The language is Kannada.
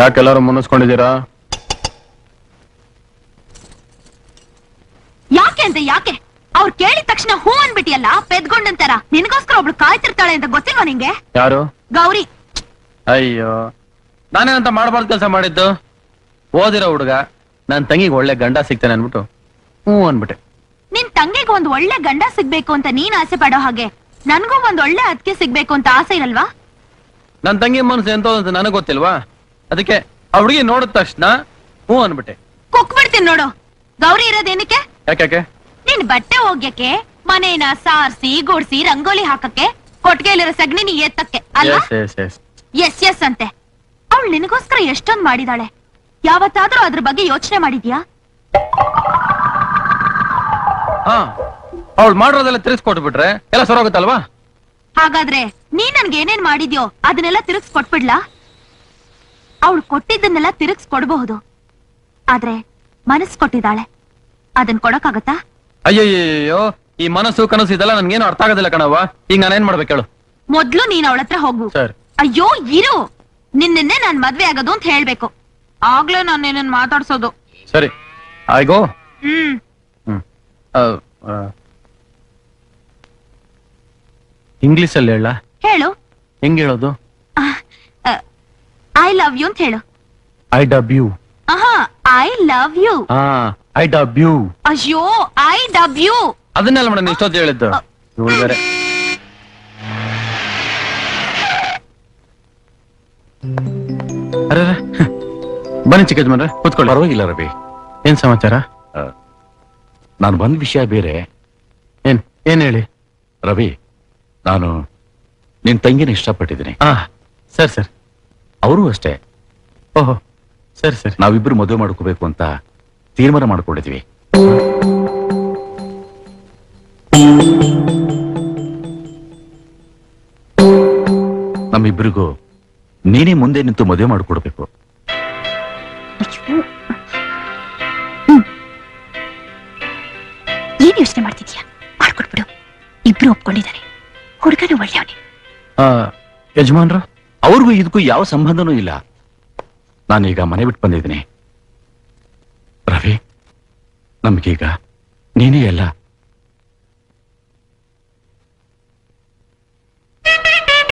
ಯಾಕೆಲ್ಲರೂ ಮುನ್ನಿಸ್ಕೊಂಡಿದ್ದೀರಾ? ಯಾಕೆ ಅಂತ ಯಾಕೆ ಅವ್ರು ಕೇಳಿದ ತಕ್ಷಣ ಹೂ ಅನ್ಬಿಟ್ಟಿಯಲ್ಲ ಪೆದ್ಗೊಂಡಂತಾರ. ನಿನಗೋಸ್ಕರ ಒಬ್ಳು ಕಾಯ್ತಿರ್ತಾಳೆ ಅಂತ ಗೊತ್ತಿಲ್ವಾ ನಿಂಗೆ? ಯಾರು? ಗೌರಿ. ಅಯ್ಯೋ, ನಾನೇನಂತ ಮಾಡಬಾರ್ದು ಕೆಲಸ ಮಾಡಿದ್ದು? ಓದಿರೋ ಹುಡುಗ ನನ್ ತಂಗಿಗೆ ಒಳ್ಳೆ ಗಂಡ ಸಿಗ್ತಾನೆ ಅನ್ಬಿಟ್ಟು ಹ್ಞೂ ಅನ್ಬಿಟ್ಟೆ. ನಿನ್ ತಂಗಿಗೆ ಒಂದ್ ಒಳ್ಳೆ ಗಂಡ ಸಿಗ್ಬೇಕು ಅಂತ ನೀನ್ ಆಸೆ ಪಡೋ ಹಾಗೆ ನನ್ಗೂ ಒಂದ್ ಒಳ್ಳೆ ಅದ್ಕೆ ಸಿಗ್ಬೇಕು ಅಂತ ಆಸೆ ಇರಲ್ವಾ? ನನ್ ತಂಗಿ ಮನಸ್ಸು ಎಂತ ಅಂತ ನನಗ್ ಗೊತ್ತಿಲ್ವಾ? ಅದಕ್ಕೆ ಆ ಹುಡುಗಿ ನೋಡಿದ ತಕ್ಷಣ ಹ್ಞೂ ಅನ್ಬಿಟ್ಟೆ. ಕುಕ್ಬಿಡ್ತೀನಿ ನೋಡು. ಗೌರಿ ಇರೋದೇನಕ್ಕೆ? ಯಾಕೆ? ನಿನ್ ಬಟ್ಟೆ ಒಗ್ಯಕ್ಕೆ, ಮನೇನ ಸಾರ್ಸಿ ಗುಡ್ಸಿ ರಂಗೋಲಿ ಹಾಕಕ್ಕೆ, ಕೊಟ್ಟಿಗೆಲಿರೋ ಸಗಣಿನಿ ಎತ್ತಕ್ಕೆ ಅಲ್ವಾ? ಎಸ್ ಎಸ್ ಅಂತೆ. ಅವಳು ನಿನಗೋಸ್ಕರ ಎಷ್ಟೊಂದ್ ಮಾಡಿದಾಳೆ. ಯಾವತ್ತಾದ್ರೂ ಅದ್ರ ಬಗ್ಗೆ ಯೋಚನೆ ಮಾಡಿದ್ಯಾ? ಹಾ, ಅವಳು ಮಾಡಿರೋದೆಲ್ಲ ತಿರ್ಸ್ಕೊಟ್ಬಿಟ್ರೆ ಎಲ್ಲ ಸರೋಗುತ್ತಲ್ವಾ? ಹಾಗಾದ್ರೆ ನೀನ್ ನನ್ಗೆ ಏನೇನ್ ಮಾಡಿದ್ಯೋ ಅದನ್ನೆಲ್ಲ ತಿರುಗ್ಸ್ ಕೊಟ್ಬಿಡ್ಲಾ? ಅವಳು ಕೊಟ್ಟಿದ್ದನ್ನೆಲ್ಲ ತಿರುಗ್ಸ್ ಕೊಡ್ಬಹುದು, ಆದ್ರೆ ಮನಸ್ ಕೊಟ್ಟಿದ್ದಾಳೆ, ಅದನ್ ಕೊಡಕ್ಕಾಗತ್ತಾ? ಅಯ್ಯಯ್ಯೋ, ಈ ಮನಸ್ಸು ಕನಸು ಇದೆಲ್ಲ ನನ್ಗೇನು ಅರ್ಥ ಆಗೋದಿಲ್ಲ ಕಣವ್ವ. ಈಗ ನಾನೇನ್ ಮಾಡ್ಬೇಕು ಹೇಳು? ಮೊದ್ಲು ನೀನ್ ಅವಳ ಹತ್ರ ಹೋಗ್ಬು. ಅಯ್ಯೋ ಇರು, ನಿನ್ನೆ ನಾನ್ ಮದ್ವೆ ಆಗೋದು ಅಂತ ಹೇಳ್ಬೇಕು, ಆಗ್ಲೇ ನಾನು ನಿನ್ನ ಮಾತಾಡ್ಸೋದು. ಸರಿ ಆಯ್ಗೋ. ಇಂಗ್ಲಿಷ್ ಅಲ್ಲಿ ಹೇಳ? ಹೇಳು. ಹೆಂಗ್ ಹೇಳೋದು? ಐ ಲವ್ ಯು ಅಂತ ಹೇಳು. I dub you. I love you. I dub you. ಅಯ್ಯೋ, ಐ ಡಬ್ ಯು ಅದನ್ನೆಲ್ಲ ಮೇಡಮ್ ಇಷ್ಟೊತ್ತು ಹೇಳಿದ್ದು. ಬೇರೆ ಅರೆ ಬನ್ನಿ ಚಿಕ್ಕ ಯಜಮಾನ್ರೆ, ಕೂತ್ಕೊಳ್ಳಿ. ಪರವಾಗಿಲ್ಲ ರವಿ. ಏನ್ ಸಮಾಚಾರ? ನಾನು ಬಂದ ವಿಷಯ ಬೇರೆ. ಏನ್ ಹೇಳಿ? ರವಿ, ನಾನು ನಿನ್ ತಂಗಿನ ಇಷ್ಟಪಟ್ಟಿದ್ದೀನಿ. Sir sir. ಅವರು ಅಷ್ಟೇ. ಓಹೋ, ಸರಿ ಸರಿ. ನಾವಿಬ್ರು ಮದುವೆ ಮಾಡ್ಕೋಬೇಕು ಅಂತ ತೀರ್ಮಾನ ಮಾಡ್ಕೊಂಡಿದ್ವಿ. ನಮ್ಮಿಬ್ಬರಿಗೂ ನೀನೇ ಮುಂದೆ ನಿಂತು ಮದುವೆ ಮಾಡಿಕೊಡ್ಬೇಕು. ಏನ್ ಯೋಚನೆ ಮಾಡ್ತಿದ್ಯಾ? ಮಾಡ್ಕೊಟ್ಬಿಡು. ಇಬ್ರು ಒಪ್ಕೊಂಡಿದ್ದಾರೆ. ಹುಡುಗನು ಒಳ್ಳೆಯವನೇ. ಯಜಮಾನ್ರು? ಅವ್ರಿಗೂ ಇದಕ್ಕೂ ಯಾವ ಸಂಬಂಧನೂ ಇಲ್ಲ. ನಾನೀಗ ಮನೆ ಬಿಟ್ಟು ಬಂದಿದ್ದೀನಿ ರವಿ. ನಮ್ಗೀಗ ನೀನೇ ಎಲ್ಲ.